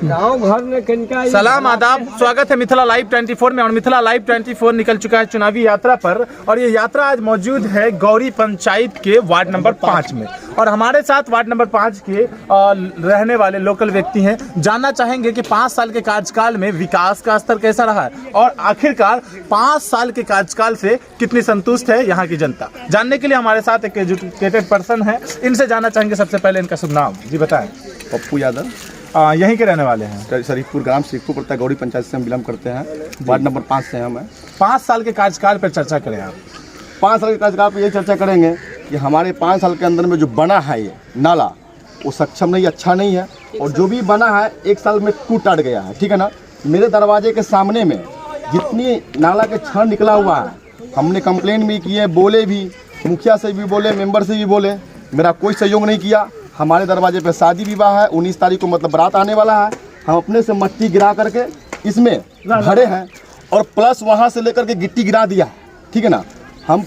गाँव घर में किनका सलाम आदाब, स्वागत है मिथिला लाइव 24 में। और मिथिला लाइव 24 निकल चुका है चुनावी यात्रा पर, और ये यात्रा आज मौजूद है गौरी पंचायत के वार्ड नंबर 5 में। और हमारे साथ वार्ड नंबर 5 के रहने वाले लोकल व्यक्ति हैं। जानना चाहेंगे कि 5 साल के कार्यकाल में विकास का स्तर कैसा रहा है और आखिरकार 5 साल के कार्यकाल से कितनी संतुष्ट है यहाँ की जनता। जानने के लिए हमारे साथ एक एजुकेटेड पर्सन है, इनसे जानना चाहेंगे। सबसे पहले इनका शुभ नाम जी बताएं। पप्पू यादव, यहीं के रहने वाले हैं। शरीफपुर ग्राम शेखपुर पड़ता है, गौरी पंचायत से हम बिलोंग करते हैं। वार्ड नंबर 5 से हम हैं। 5 साल के कार्यकाल पर चर्चा करें आप। 5 साल के कार्यकाल पर यही चर्चा करेंगे कि हमारे 5 साल के अंदर में जो बना है ये नाला, वो सक्षम नहीं, अच्छा नहीं है। और जो भी बना है 1 साल में टूट टाट गया है, ठीक है ना। मेरे दरवाजे के सामने में जितनी नाला के क्षण निकला हुआ है, हमने कंप्लेन भी किए, बोले भी, मुखिया से भी बोले, मेंबर से भी बोले, मेरा कोई सहयोग नहीं किया। हमारे दरवाजे पे शादी विवाह है, 19 तारीख को मतलब बारात आने वाला है। हम अपने से मट्टी गिरा करके इसमें भरे हैं और प्लस वहाँ से लेकर के गिट्टी गिरा दिया है, ठीक है ना। हम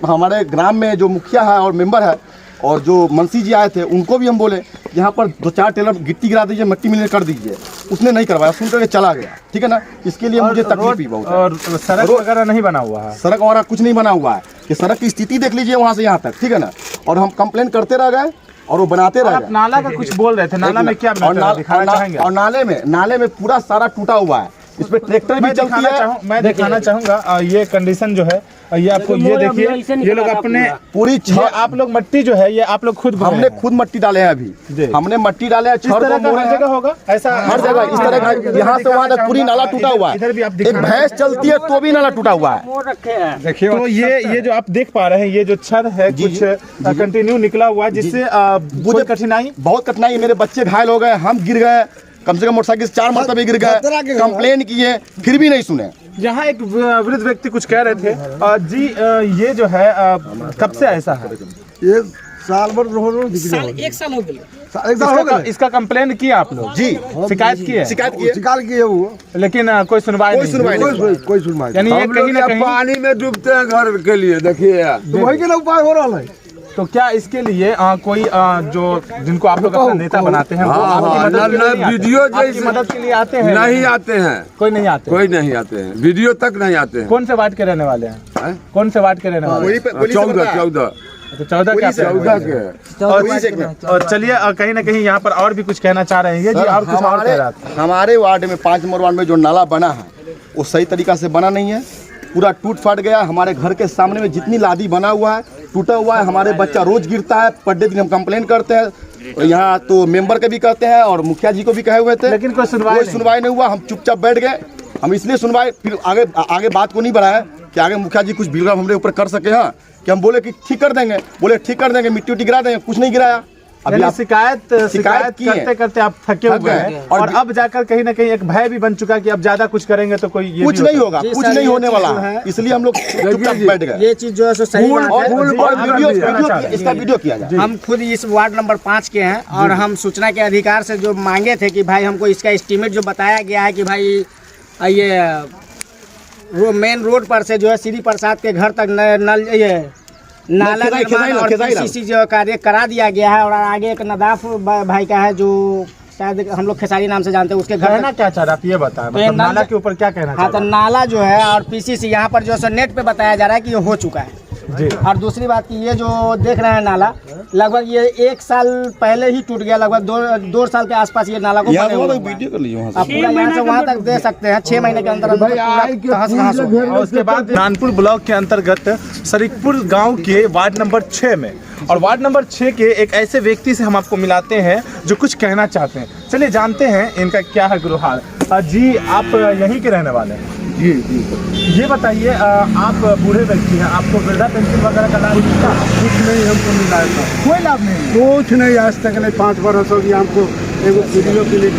हमारे ग्राम में जो मुखिया है और मेंबर है और जो मंसी जी आए थे, उनको भी हम बोले यहाँ पर 2-4 टेलर गिट्टी गिरा दीजिए, मिट्टी मिलने कर दीजिए। उसने नहीं करवाया, सुन करके चला गया, ठीक है ना। इसके लिए मुझे तकलीफ भी बहुत है। और सड़क वगैरह नहीं बना हुआ है, सड़क वगैरह कुछ नहीं बना हुआ है। ये सड़क की स्थिति देख लीजिए वहाँ से यहाँ तक, ठीक है ना। और हम कंप्लेन करते रह गए और वो बनाते रह गए। नाला का कुछ बोल रहे थे, नाला में क्या दिखाना चाहेंगे? और नाले में पूरा सारा टूटा हुआ है, इस पे ट्रैक्टर भी चलती है। मैं दिखाना चाहूंगा ये कंडीशन जो है, ये आपको ये देखिए, ये लोग अपने पूरी आप लोग मट्टी जो है ये आप लोग खुद, हमने खुद मट्टी डाले हैं। अभी हमने मट्टी डाले हैं। हर जगह होगा ऐसा, हर जगह इस तरह का, यहाँ से वहाँ तक पूरी नाला टूटा हुआ है। इधर भी आप एक भैंस चलती है तो भी नाला टूटा हुआ है। देखिए तो ये जो आप देख पा रहे हैं, ये जो छड़ है कुछ कंटिन्यू निकला हुआ है, जिससे बहुत कठिनाई। मेरे बच्चे घायल हो गए, हम गिर गए, कम से कम मोटरसाइकिल से 4 मरतबे गिर गए। कंप्लेन किए फिर भी नहीं सुने। यहाँ एक वृद्ध व्यक्ति कुछ कह रहे थे जी, ये जो है कब से ऐसा है? ये साल भर एक साल हो गया। इसका कंप्लेन किया आप लोग? जी, शिकायत की है? शिकायत की है वो, लेकिन कोई सुनवाई नहीं। कोई सुनवाई। यानी ये कहीं ना कहीं पानी में डूबते हैं घर के लिए। देखिए तो वही के उपाय हो रहा है। तो क्या इसके लिए कोई जो जिनको आप लोग अपना नेता बनाते हैं, वो आपकी मदद के लिए आते हैं? नहीं आते हैं, कोई नहीं आते, कोई नहीं आते हैं, वीडियो तक नहीं आते हैं। कौन से वार्ड के रहने वाले हैं? कौन से वार्ड के रहने वाले हैं? 14 के। और चलिए कहीं ना कहीं यहाँ पर और भी कुछ कहना चाह रहे हैं जी, और कुछ और कह रहा था। हमारे वार्ड में 5 नंबर वार्ड में जो नाला बना है वो सही तरीका से बना नहीं है, पूरा टूट फाट गया। हमारे घर के सामने में जितनी लादी बना हुआ है टूटा हुआ है। हमारे बच्चा रोज गिरता है, पर डे दिन हम कंप्लेन करते हैं। यहाँ तो मेंबर के भी कहते हैं और मुखिया जी को भी कहे हुए थे, लेकिन कोई सुनवाई नहीं हुआ। हम चुपचाप बैठ गए। हम इसलिए सुनवाई फिर आगे बात को नहीं बढ़ाया कि आगे मुखिया जी कुछ बिगड़ा हमारे ऊपर कर सके। हाँ, कि हम बोले कि ठीक कर देंगे, बोले ठीक कर देंगे, मिट्टी गिरा देंगे, कुछ नहीं गिराया। अभी शिकायत करते करते आप थके हुए हैं, और अब जाकर कहीं ना कहीं एक भय भी बन चुका कि अब ज्यादा कुछ करेंगे तो कोई कुछ नहीं होगा, कुछ नहीं होने वाला है। इसलिए हम लोग चुपचाप बैठ गए। ये चीज जो है सो सही बात है। इसका वीडियो किया जाए। हम खुद इस वार्ड नंबर 5 के हैं और हम सूचना के अधिकार से जो मांगे थे कि भाई हमको इसका एस्टीमेट जो बताया गया है कि भाई ये मेन रोड पर से जो है श्री प्रसाद के घर तक नल ये नाला निर्माण और पीसीसी जो कार्य करा दिया गया है। और आगे एक नदाफ भाई का है जो शायद हम लोग खेसारी नाम से जानते हैं, उसके घर ना क्या चाह रहा, आप ये बताएं मतलब नाला के ऊपर क्या कहना? हाँ, तो नाला जो है और पीसीसी यहाँ पर जो है नेट पे बताया जा रहा है कि ये हो चुका है जी। और दूसरी बात कि ये जो देख रहे हैं नाला, लगभग ये 1 साल पहले ही टूट गया। लगभग 2 साल के आसपास ये नाला को बने हुए हैं। वीडियो कर लीजिए, आप पूरा यहाँ से वहाँ तक दे सकते हैं। 6 महीने के अंदर और उसके बाद नानपुर ब्लॉक के अंतर्गत शरीफपुर गांव के वार्ड नंबर 6 में, और वार्ड नंबर 6 के एक ऐसे व्यक्ति से हम आपको मिलाते हैं जो कुछ कहना चाहते हैं। चलिए जानते हैं इनका क्या है गुरुहाल। जी, आप यहीं के रहने वाले हैं? जी। ये बताइए, आप बूढ़े व्यक्ति हैं, आपको वृद्धा पेंशन वगैरह का लाभ मिलता? कुछ नहीं हमको मिला है, कोई लाभ नहीं? कुछ नहीं आज तक नहीं। 5 बरस हो गया हमको एगो वीडियो के लिए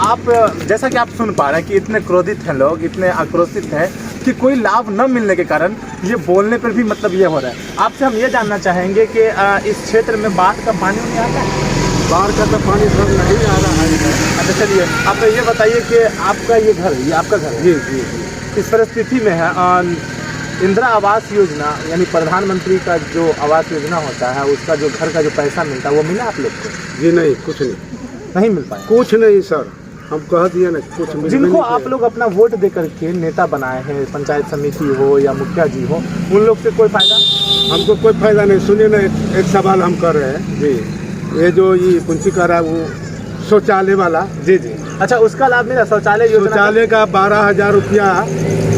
आप जैसा कि आप सुन पा रहे हैं कि इतने क्रोधित हैं लोग, इतने आक्रोशित हैं कि कोई लाभ न मिलने के कारण ये बोलने पर भी मतलब ये हो रहा है। आपसे हम ये जानना चाहेंगे कि इस क्षेत्र में बाढ़ का पानी नहीं आता है? बाढ़ का तो पानी सब नहीं आ रहा है। अच्छा चलिए, आप ये बताइए कि आपका ये घर, ये आपका घर? जी जी। इस परिस्थिति में है, इंदिरा आवास योजना यानी प्रधानमंत्री का जो आवास योजना होता है उसका जो घर का जो पैसा मिलता है वो मिला आप लोग को? जी नहीं, कुछ नहीं मिल पाया। कुछ नहीं सर, हम कह दिए ना कुछ मिल जिनको नहीं आप लोग अपना वोट दे करके नेता बनाए हैं, पंचायत समिति हो या मुखिया जी हो, उन लोग से कोई फायदा? हमको कोई फायदा नहीं। सुनिए ना, एक सवाल हम कर रहे हैं जी। ये जो ये पुंची कर रहा है वो शौचालय वाला, जी जी, अच्छा, उसका लाभ मिला? शौचालय योजना, शौचालय का 12,000 रुपया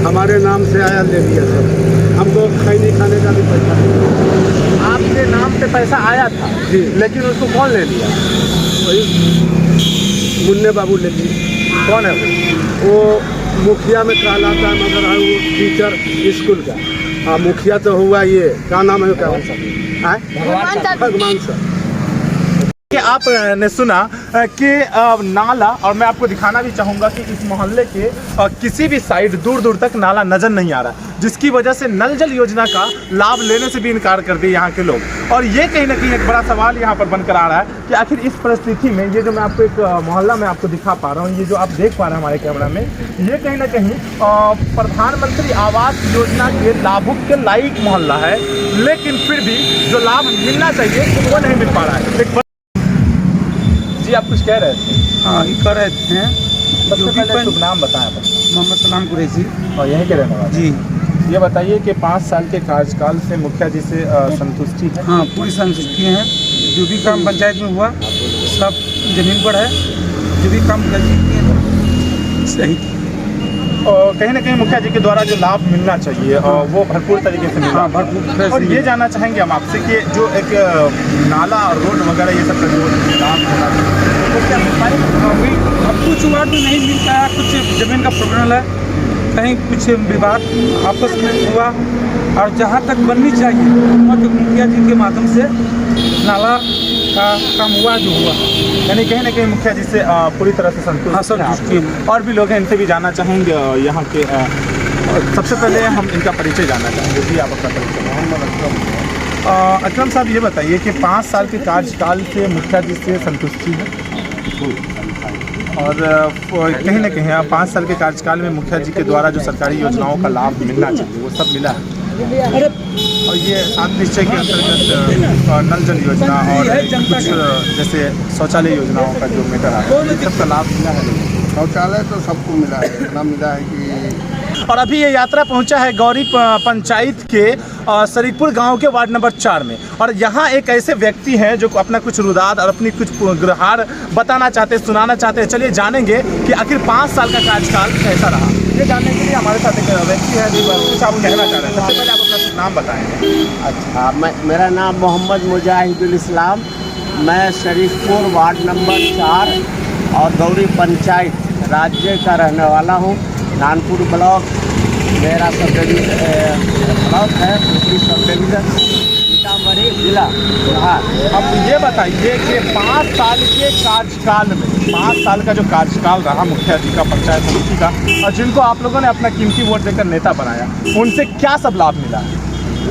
हमारे नाम से आया, ले लिया सर। हमको खैनी खाने का भी पैसा नहीं। आपके नाम पे पैसा आया था जी, लेकिन उसको कौन ले लिया? वही मुन्ने बाबू ले लिए। कौन है वो? वो मुखिया में कहलाता है, मगर है वो टीचर स्कूल का। हाँ, मुखिया तो हुआ, ये क्या नाम है, क्या भगवान सर। कि आपने सुना कि नाला, और मैं आपको दिखाना भी चाहूँगा कि इस मोहल्ले के किसी भी साइड दूर दूर तक नाला नज़र नहीं आ रहा, जिसकी वजह से नल जल योजना का लाभ लेने से भी इनकार कर दिए यहाँ के लोग। और ये कहीं ना कहीं एक बड़ा सवाल यहाँ पर बनकर आ रहा है कि आखिर इस परिस्थिति में, ये जो मैं आपको एक मोहल्ला में आपको दिखा पा रहा हूँ, ये जो आप देख पा रहे हैं हमारे कैमरा में, ये कहीं ना कहीं प्रधानमंत्री आवास योजना के लाभुक के लायक मोहल्ला है, लेकिन फिर भी जो लाभ मिलना चाहिए वो नहीं मिल पा रहा है। जी, आप कुछ कह रहे थे? हाँ, ये कर रहे थे। सबसे पहले शुभ नाम बताएं आप। मोहम्मद सलाम कुरैशी। और यहीं के रहने वाले? जी। ये बताइए कि 5 साल के कार्यकाल से मुखिया जी से संतुष्टि है? हाँ, पूरी संतुष्टि है। जो भी काम पंचायत में हुआ सब जमीन पर है, जो भी काम कर सही। और कहीं ना कहीं मुखिया जी के द्वारा जो लाभ मिलना चाहिए वो भरपूर तरीके से मिला। हाँ, भरपूर। और ये जानना चाहेंगे हम आपसे कि जो एक नाला और रोड वगैरह ये सब का जो लाभ होना चाहिए वो क्या मिल पाएगा? अब कुछ वार्ड में नहीं मिलता है, कुछ जमीन का प्रॉब्लम है, कहीं कुछ विवाद आपस में हुआ, और जहाँ तक बननी चाहिए वहाँ तक मुखिया जी के माध्यम से नाला का काम हुआ जो हुआ। यानी कहीं ना कहीं मुखिया जी से पूरी तरह से संतुष्ट। हाँ, संतुष्टि है। और भी लोग हैं, इनसे भी जानना चाहेंगे यहाँ के। सबसे पहले हम इनका परिचय जानना चाहेंगे। जी, आप अपना परिचय। अकरम साहब, ये बताइए कि 5 साल के कार्यकाल से मुखिया जी से संतुष्टि है? और कहीं ना कहीं 5 साल के कार्यकाल में मुखिया जी के द्वारा जो सरकारी योजनाओं का लाभ मिलना चाहिए वो सब मिला है? और ये 7 निश्चय के अंतर्गत नल जल योजना और कुछ जैसे शौचालय योजनाओं का जो मैटर है, सबका लाभ मिला है? शौचालय तो सबको मिला है, इतना मिला है कि। और अभी ये यात्रा पहुंचा है गौरी पंचायत के शरीफपुर गांव के वार्ड नंबर 4 में, और यहाँ एक ऐसे व्यक्ति हैं जो अपना कुछ रुदाद और अपनी कुछ गुहार बताना चाहते हैं, सुनाना चाहते हैं। चलिए जानेंगे कि आखिर 5 साल का कार्यकाल कैसा रहा। ये जानने के लिए हमारे साथ एक व्यक्ति है जो कुछ आप कहना चाह रहे हैं। सबसे पहले आप अपना नाम बताएंगे। अच्छा, मेरा नाम मोहम्मद मुजाहिदुल इस्लाम, मैं शरीफपुर वार्ड नंबर 4 और गौरी पंचायत राज्य का रहने वाला हूँ। कानपुर ब्लॉक मेरा सब ब्लॉक है, दूसरी सब डिवीज़न, सीतामढ़ी जिला बिहार। अब ये बताइए कि 5 साल के कार्यकाल में, 5 साल का जो कार्यकाल रहा मुखिया जी का, पंचायत समिति का, और जिनको आप लोगों ने अपना कीमती वोट देकर नेता बनाया, उनसे क्या सब लाभ मिला?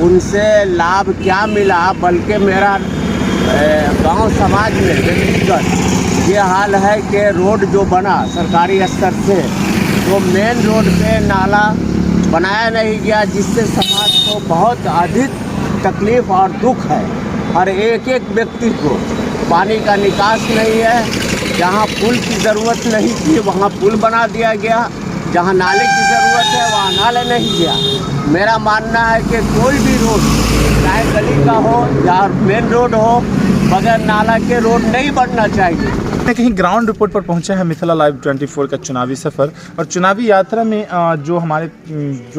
उनसे लाभ क्या मिला, बल्कि मेरा गांव समाज में व्यक्तिगत ये हाल है कि रोड जो बना सरकारी स्तर से, तो मेन रोड पे नाला बनाया नहीं गया, जिससे समाज को बहुत अधिक तकलीफ और दुख है। हर एक व्यक्ति को पानी का निकास नहीं है। जहाँ पुल की ज़रूरत नहीं थी वहाँ पुल बना दिया गया, जहाँ नाले की ज़रूरत है वहाँ नाले नहीं गया। मेरा मानना है कि कोई भी रोड, चाहे गली का हो या मेन रोड हो, बगैर नाला के रोड नहीं बनना चाहिए। कहीं ग्राउंड रिपोर्ट पर पहुंचे हैं मिथिला लाइव 24 का चुनावी सफ़र, और चुनावी यात्रा में जो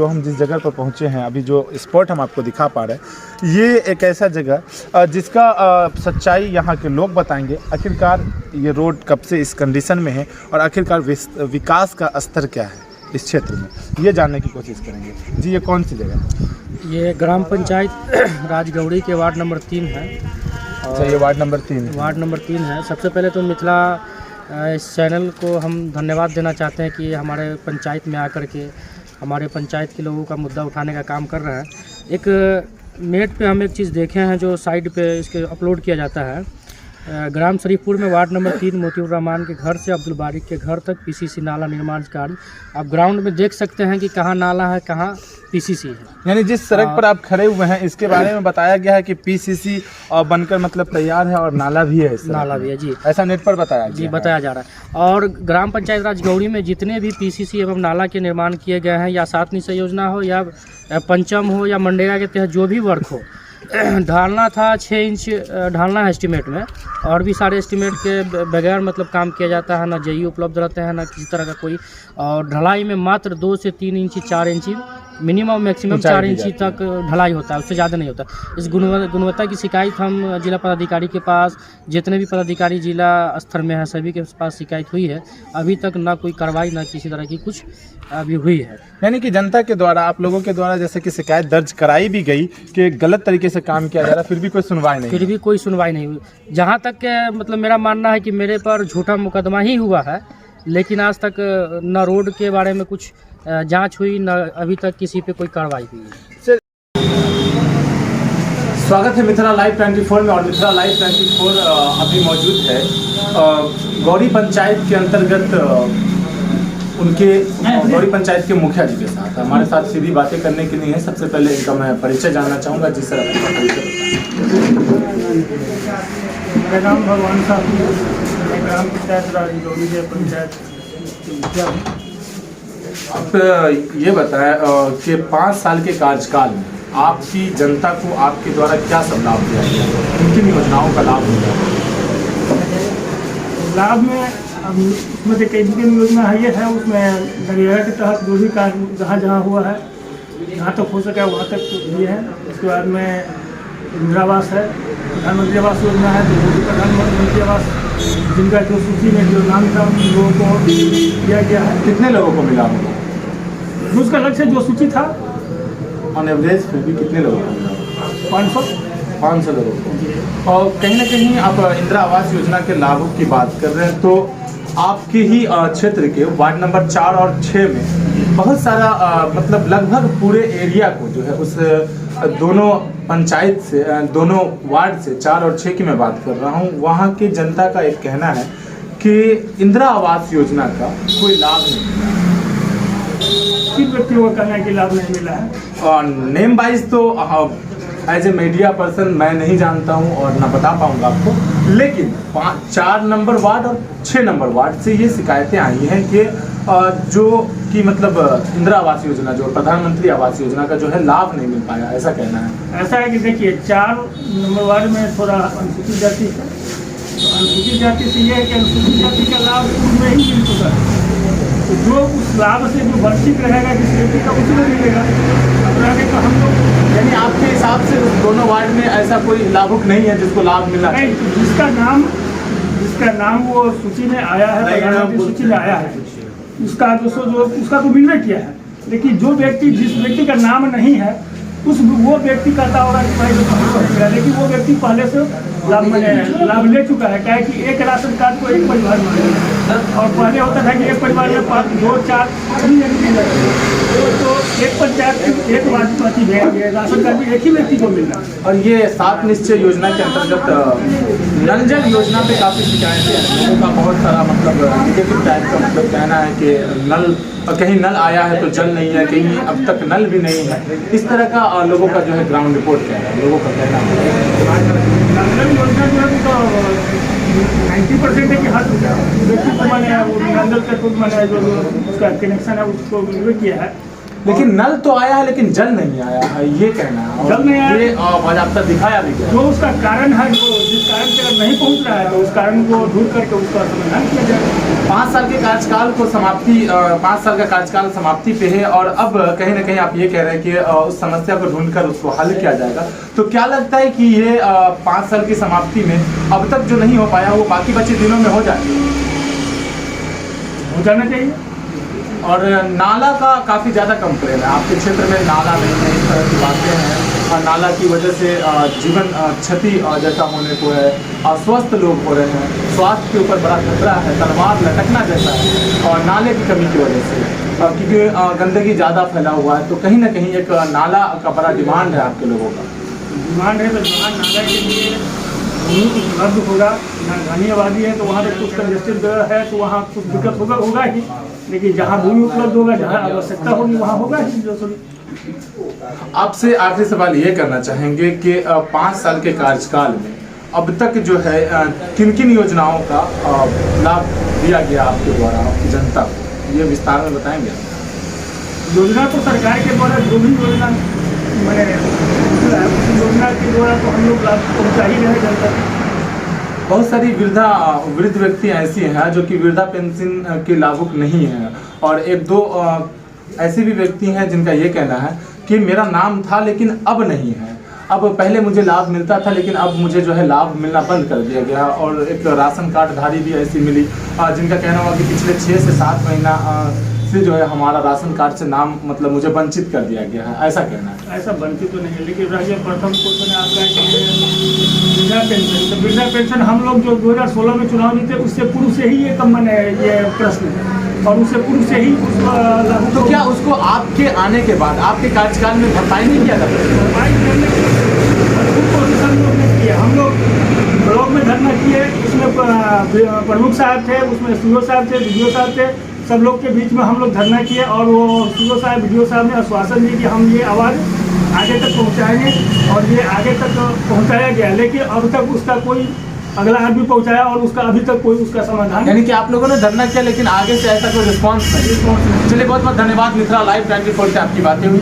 हम जिस जगह पर पहुंचे हैं, अभी जो स्पॉट हम आपको दिखा पा रहे हैं, ये एक ऐसा जगह जिसका सच्चाई यहाँ के लोग बताएंगे। आखिरकार ये रोड कब से इस कंडीशन में है और आखिरकार विकास का स्तर क्या है इस क्षेत्र में, ये जानने की कोशिश करेंगे। जी, ये कौन सी जगह है? ये ग्राम पंचायत राजगौड़ी के वार्ड नंबर 3 है। अच्छा, ये वार्ड नंबर 3 वार्ड नंबर 3 है। सबसे पहले तो मिथिला इस चैनल को हम धन्यवाद देना चाहते हैं कि हमारे पंचायत में आकर के हमारे पंचायत के लोगों का मुद्दा उठाने का काम कर रहे हैं। एक नेट पे हम एक चीज़ देखे हैं जो साइड पे इसके अपलोड किया जाता है ग्राम शरीफपुर में वार्ड नंबर 3 मोतीउर रहमान के घर से अब्दुल बारिक के घर तक पीसीसी नाला निर्माण कार्य आप ग्राउंड में देख सकते हैं कि कहाँ नाला है, कहाँ पीसीसी है। यानी जिस सड़क पर आप खड़े हुए हैं इसके बारे में बताया गया है कि पीसीसी बनकर मतलब तैयार है और नाला भी है। नाला भी है जी, ऐसा नेट पर बताया जी बताया जा रहा है। और ग्राम पंचायत राज गौरी में जितने भी पीसीसी एवं नाला के निर्माण किए गए हैं, या 7 निश्चय योजना हो या पंचम हो या मनरेगा के तहत जो भी वर्क हो, ढालना था 6 इंच ढालना है एस्टीमेट में, और भी सारे एस्टीमेट के बगैर मतलब काम किया जाता है, ना जेई उपलब्ध रहते हैं, ना किसी तरह का कोई। और ढलाई में मात्र 2 से 3 इंची 4 इंची मिनिमम मैक्सिमम 4 इंची तक ढलाई होता है, उससे ज़्यादा नहीं होता। इस गुणवत्ता की शिकायत हम जिला पदाधिकारी के पास, जितने भी पदाधिकारी जिला स्तर में हैं सभी के पास शिकायत हुई है। अभी तक ना कोई कार्रवाई ना किसी तरह की कुछ अभी हुई है। यानी कि जनता के द्वारा, आप लोगों के द्वारा जैसे कि शिकायत दर्ज कराई भी गई कि गलत तरीके से काम किया जा रहा है, फिर भी कोई सुनवाई नहीं, फिर भी कोई सुनवाई नहीं हुई। जहाँ तक के मतलब मेरा मानना है कि मेरे पर झूठा मुकदमा ही हुआ है, लेकिन आज तक न रोड के बारे में कुछ जांच हुई, न अभी तक किसी पे कोई कार्रवाई हुई है। स्वागत है मिथिला लाइव 24 में। और मिथिला लाइव 24 अभी मौजूद है गौरी पंचायत के अंतर्गत उनके गौरी पंचायत के मुखिया जी के साथ। हमारे साथ सीधी बातें करने के लिए है। सबसे पहले इनका मैं परिचय जानना चाहूँगा। जी सर, अपना परिचय। मेरा नाम भगवान साहब, ग्राम पंचायत राज गौरी पंचायत के मुखिया हूँ। आप ये बताएं कि 5 साल के कार्यकाल में आपकी जनता को आपके द्वारा क्या सब लाभ दिया गया, किन योजनाओं का लाभ मिला? लाभ में अब उसमें से कई भी योजना है, ये है उसमें नरेगा के तहत जो भी कार्य जहाँ जहाँ हुआ है, जहाँ तक हो सके वहाँ तक दिए हैं। उसके बाद में इंदिरा आवास है, प्रधानमंत्री आवास योजना है, तो वो भी प्रधानमंत्री आवास जिनका जो सूची में जो नाम था उन लोगों को दिया गया है। कितने लोगों को मिला होगा? उसका लक्ष्य जो सूची था ऑन एवरेज फिर भी कितने लोगों को मिला? 500 लोगों को। और कहीं ना कहीं आप इंदिरा आवास योजना के लाभों की बात कर रहे हैं, तो आपके ही क्षेत्र के वार्ड नंबर 4 और 6 में बहुत सारा मतलब लगभग पूरे एरिया को जो है उस दोनों पंचायत से, दोनों वार्ड से 4 और 6 की मैं बात कर रहा हूँ, वहाँ की जनता का एक कहना है कि इंदिरा आवास योजना का कोई लाभ नहीं मिला। किन व्यक्तियों का कहना है कि लाभ नहीं मिला है? और नेम वाइज तो एज ए मीडिया पर्सन मैं नहीं जानता हूं और ना बता पाऊंगा आपको, लेकिन 4 नंबर वार्ड और 6 नंबर वार्ड से ये शिकायतें आई हैं कि जो कि मतलब इंदिरा आवास योजना, जो प्रधानमंत्री आवास योजना का जो है लाभ नहीं मिल पाया, ऐसा कहना है। ऐसा है कि देखिए 4 नंबर वार्ड में थोड़ा अनुसूचित जाति है, तो अनुसूचित जाति से ये है कि अनुसूचित जाति का लाभ उसमें ही मिल चुका है, तो जो उस लाभ से जो वंचित रहेगा जिस व्यक्ति का उसी को मिलेगा। अब आगे तो हम लोग यानी आपके हिसाब से दोनों वार्ड में ऐसा कोई लाभुक नहीं है जिसको लाभ मिला? नहीं, जिसका नाम वो सूची में आया है, प्रधानमंत्री सूची में आया है, उसका तो मिलने किया है। लेकिन जो व्यक्ति, जिस व्यक्ति का नाम नहीं है, वो व्यक्ति कहता होगा कि भाई तो, लेकिन वो व्यक्ति पहले से लाभ ले चुका है। क्या है कि एक राशन कार्ड को एक परिवार में, और पहले होता था कि एक परिवार में 5, 2, 4 तो एक पंचायत एक वार्ड में राशन कार्ड भी एक ही व्यक्ति को मिल रहा है। और ये 7 निश्चय योजना के अंतर्गत नल जल योजना पे काफ़ी शिकायतें हैं लोगों का, बहुत सारा मतलब निगेटिव टाइप का मतलब कहना है कि नल, कहीं नल आया है तो जल नहीं है, कहीं अब तक नल भी नहीं है। इस तरह का लोगों का जो है ग्राउंड रिपोर्ट कह रहा है, लोगों का कहना है। नल योजना जो है तो 90% है कि हर व्यक्ति को मैंने वो नल का खुद मैंने जो उसका कनेक्शन है उसको मिलवे किया है। लेकिन नल तो आया है लेकिन जल नहीं आया है, ये कहना है। जल नहीं आया, ये बाज़ाब्ता दिखाया भी गया। जो उसका कारण है, जो जिस कारण से अगर नहीं पहुंच रहा है तो उस कारण को दूर करके उसका समाधान किया जाए। 5 साल के कार्यकाल को समाप्ति 5 साल का कार्यकाल समाप्ति पे है, और अब कहीं ना कहीं आप ये कह रहे हैं कि उस समस्या को ढूंढकर उसको हल किया जाएगा। तो क्या लगता है कि ये 5 साल की समाप्ति में अब तक जो नहीं हो पाया वो बाकी बचे दिनों में हो जाना चाहिए? और नाला का काफ़ी ज़्यादा कंप्लेन है आपके क्षेत्र में, नाला नहीं है, इस तरह की बातें हैं, और नाला की वजह से जीवन क्षति जैसा होने को है, अस्वस्थ लोग हो रहे हैं, स्वास्थ्य के ऊपर बड़ा खतरा है, तलवार लटकना जैसा है, और नाले की कमी की वजह से, क्योंकि गंदगी ज़्यादा फैला हुआ है। तो कहीं ना कहीं एक नाला का बड़ा डिमांड है आपके लोगों का। डिमांड है तो नाला के लिए भूमि उपलब्ध होगा, यहाँ घनी आबादी है तो वहाँ पे कुछ कंजेस्टेड है तो वहाँ कुछ दिक्कत होगा ही, लेकिन जहाँ भूमि उपलब्ध होगा, जहाँ आवश्यकता होगी वहाँ होगा ही। जो आपसे आखिरी सवाल ये करना चाहेंगे कि 5 साल के कार्यकाल में अब तक जो है किन किन योजनाओं का लाभ दिया गया आपके द्वारा आपकी जनता को, ये विस्तार में बताएंगे? योजना तो सरकार के द्वारा जो भी योजना मैंने उस योजना के द्वारा तो हम लोग लाभ पहुँचा ही रहे जनता को। बहुत सारी वृद्ध व्यक्ति ऐसी हैं जो कि वृद्धा पेंशन के लाभुक नहीं हैं, और एक दो ऐसे भी व्यक्ति हैं जिनका ये कहना है कि मेरा नाम था लेकिन अब नहीं है, अब पहले मुझे लाभ मिलता था लेकिन अब मुझे जो है लाभ मिलना बंद कर दिया गया। और एक राशन कार्ड धारी भी ऐसी मिली जिनका कहना हुआ कि पिछले 6 से 7 महीना से जो है हमारा राशन कार्ड से नाम मतलब मुझे वंचित कर दिया गया है, ऐसा कहना है। ऐसा वंचित तो नहीं है, लेकिन राज्य प्रथम क्वेश्चन आपका वृद्धा पेंशन, तो वृद्धा पेंशन हम लोग जो 2016 में चुनाव जीते उससे पूर्व से ही ये कम ये प्रश्न है, और उससे पूर्व से ही उसको तो क्या उसको आपके आने के बाद आपके कार्यकाल में भरपाई नहीं किया जाता? भरपाई करने के कोशिश हम लोग ने किया। हम लोग ब्लॉक में धरना किए, उसमें प्रमुख साहब थे, उसमें सीओ साहब थे, वीडियो साहब थे, सब लोग के बीच में हम लोग धरना किए, और वो सीओ साहब वीडियो साहब ने आश्वासन दिए कि हम ये आवाज़ आगे तक पहुँचाएंगे, और ये आगे तक पहुँचाया गया, लेकिन अब तक उसका कोई अगला आदमी पहुँचाया और उसका अभी तक कोई उसका समाधान। यानी कि आप लोगों ने धरना किया लेकिन आगे से ऐसा कोई रिस्पॉन्स नहीं। चलिए बहुत बहुत धन्यवाद। मिथिला लाइव 24 से आपकी बातें हुई।